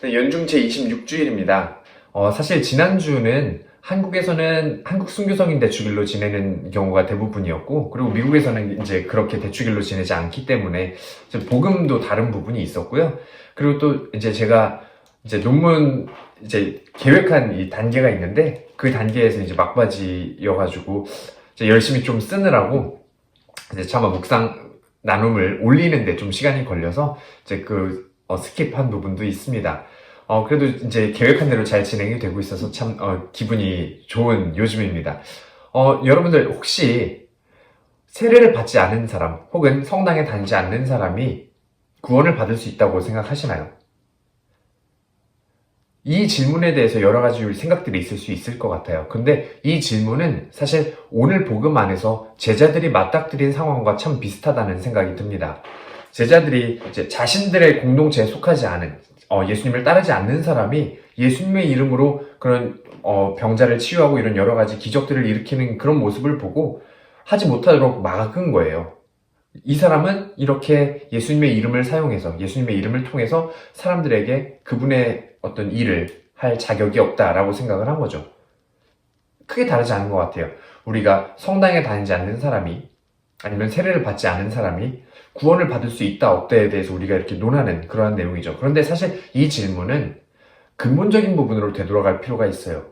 네, 연중 제26주일입니다. 사실 지난주는 한국에서는 한국 순교성인 대축일로 지내는 경우가 대부분이었고, 그리고 미국에서는 이제 그렇게 대축일로 지내지 않기 때문에 이제 복음도 다른 부분이 있었고요. 그리고 또 이제 제가 이제 논문 이제 계획한 이 단계가 있는데, 그 단계에서 이제 막바지여가지고 이제 열심히 좀 쓰느라고 이제 차마 묵상 나눔을 올리는데 좀 시간이 걸려서 이제 스킵한 부분도 있습니다. 그래도 이제 계획한 대로 잘 진행이 되고 있어서 참, 기분이 좋은 요즘입니다. 여러분들 혹시 세례를 받지 않은 사람, 혹은 성당에 다니지 않는 사람이 구원을 받을 수 있다고 생각하시나요? 이 질문에 대해서 여러 가지 생각들이 있을 수 있을 것 같아요. 근데 이 질문은 사실 오늘 복음 안에서 제자들이 맞닥뜨린 상황과 참 비슷하다는 생각이 듭니다. 제자들이 이제 자신들의 공동체에 속하지 않은, 예수님을 따르지 않는 사람이 예수님의 이름으로 그런 병자를 치유하고 이런 여러 가지 기적들을 일으키는 그런 모습을 보고 하지 못하도록 막은 거예요. 이 사람은 이렇게 예수님의 이름을 사용해서, 예수님의 이름을 통해서 사람들에게 그분의 어떤 일을 할 자격이 없다라고 생각을 한 거죠. 크게 다르지 않은 것 같아요. 우리가 성당에 다니지 않는 사람이, 아니면 세례를 받지 않은 사람이 구원을 받을 수 있다 없다에 대해서 우리가 이렇게 논하는 그러한 내용이죠. 그런데 사실 이 질문은 근본적인 부분으로 되돌아갈 필요가 있어요.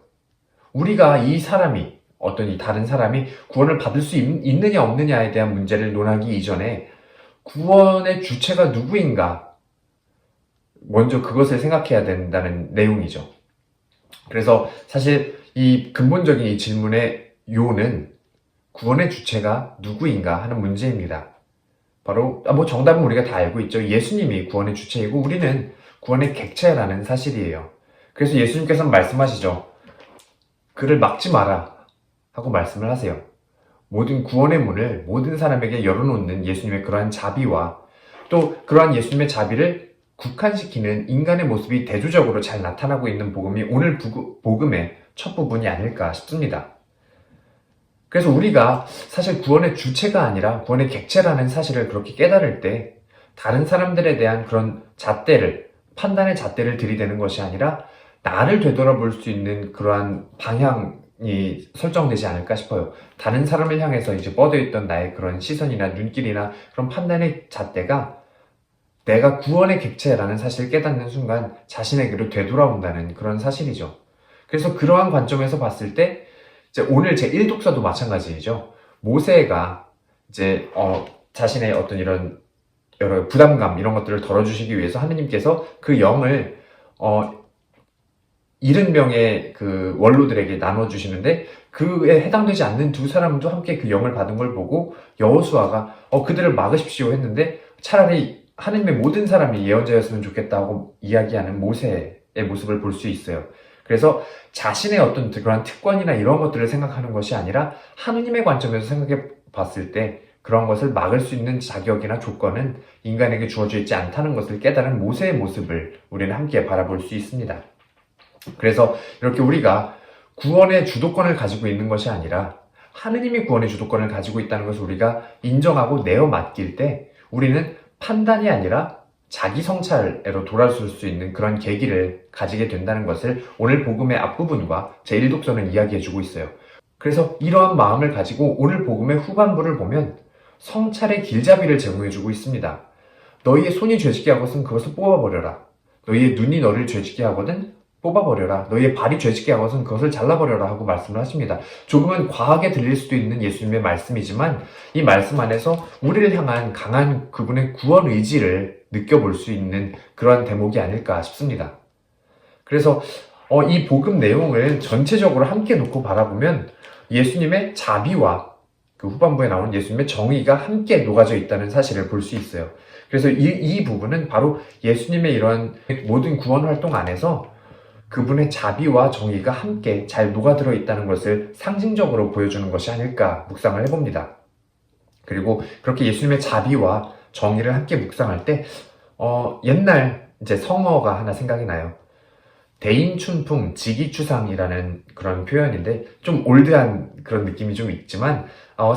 우리가 이 사람이, 어떤 이 다른 사람이 구원을 받을 수 있느냐 없느냐에 대한 문제를 논하기 이전에 구원의 주체가 누구인가, 먼저 그것을 생각해야 된다는 내용이죠. 그래서 사실 이 근본적인 이 질문의 요는 구원의 주체가 누구인가 하는 문제입니다. 바로 정답은 우리가 다 알고 있죠. 예수님이 구원의 주체이고 우리는 구원의 객체라는 사실이에요. 그래서 예수님께서는 말씀하시죠. 그를 막지 마라 하고 말씀을 하세요. 모든 구원의 문을 모든 사람에게 열어놓는 예수님의 그러한 자비와 또 그러한 예수님의 자비를 국한시키는 인간의 모습이 대조적으로 잘 나타나고 있는 복음이 오늘 복음의 첫 부분이 아닐까 싶습니다. 그래서 우리가 사실 구원의 주체가 아니라 구원의 객체라는 사실을 그렇게 깨달을 때 다른 사람들에 대한 그런 잣대를, 판단의 잣대를 들이대는 것이 아니라 나를 되돌아볼 수 있는 그러한 방향이 설정되지 않을까 싶어요. 다른 사람을 향해서 이제 뻗어있던 나의 그런 시선이나 눈길이나 그런 판단의 잣대가 내가 구원의 객체라는 사실을 깨닫는 순간 자신에게로 되돌아온다는 그런 사실이죠. 그래서 그러한 관점에서 봤을 때 이제 오늘 제 1독서도 마찬가지죠. 모세가 이제 자신의 어떤 이런 여러 부담감 이런 것들을 덜어주시기 위해서 하느님께서 그 영을 70명의 그 원로들에게 나눠주시는데 그에 해당되지 않는 두 사람도 함께 그 영을 받은 걸 보고 여호수아가 그들을 막으십시오 했는데 차라리 하느님의 모든 사람이 예언자였으면 좋겠다고 이야기하는 모세의 모습을 볼 수 있어요. 그래서 자신의 어떤 그런 특권이나 이런 것들을 생각하는 것이 아니라 하느님의 관점에서 생각해 봤을 때 그런 것을 막을 수 있는 자격이나 조건은 인간에게 주어져 있지 않다는 것을 깨달은 모세의 모습을 우리는 함께 바라볼 수 있습니다. 그래서 이렇게 우리가 구원의 주도권을 가지고 있는 것이 아니라 하느님이 구원의 주도권을 가지고 있다는 것을 우리가 인정하고 내어 맡길 때 우리는 판단이 아니라 자기 성찰로 돌아설 수 있는 그런 계기를 가지게 된다는 것을 오늘 복음의 앞부분과 제1독서는 이야기해주고 있어요. 그래서 이러한 마음을 가지고 오늘 복음의 후반부를 보면 성찰의 길잡이를 제공해주고 있습니다. 너희의 손이 죄짓게 하거든 그것을 뽑아버려라. 너희의 눈이 너를 죄짓게 하거든 뽑아버려라. 너희의 발이 죄짓게 하거든 그것을 잘라버려라 하고 말씀을 하십니다. 조금은 과하게 들릴 수도 있는 예수님의 말씀이지만 이 말씀 안에서 우리를 향한 강한 그분의 구원 의지를 느껴볼 수 있는 그러한 대목이 아닐까 싶습니다. 그래서 이 복음 내용을 전체적으로 함께 놓고 바라보면 예수님의 자비와 그 후반부에 나오는 예수님의 정의가 함께 녹아져 있다는 사실을 볼 수 있어요. 그래서 이 부분은 바로 예수님의 이러한 모든 구원 활동 안에서 그분의 자비와 정의가 함께 잘 녹아들어 있다는 것을 상징적으로 보여주는 것이 아닐까 묵상을 해봅니다. 그리고 그렇게 예수님의 자비와 정의를 함께 묵상할 때 옛날 이제 성어가 하나 생각이 나요. 대인춘풍 지기추상이라는 그런 표현인데 좀 올드한 그런 느낌이 좀 있지만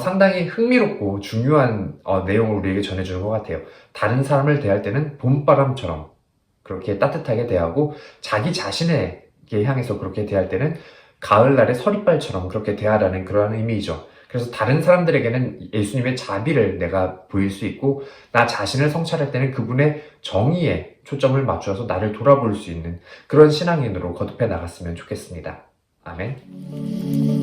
상당히 흥미롭고 중요한 내용을 우리에게 전해주는 것 같아요. 다른 사람을 대할 때는 봄바람처럼 그렇게 따뜻하게 대하고 자기 자신에게 향해서 그렇게 대할 때는 가을날의 서리빨처럼 그렇게 대하라는 그러한 의미이죠. 그래서 다른 사람들에게는 예수님의 자비를 내가 보일 수 있고 나 자신을 성찰할 때는 그분의 정의에 초점을 맞추어서 나를 돌아볼 수 있는 그런 신앙인으로 거듭해 나갔으면 좋겠습니다. 아멘.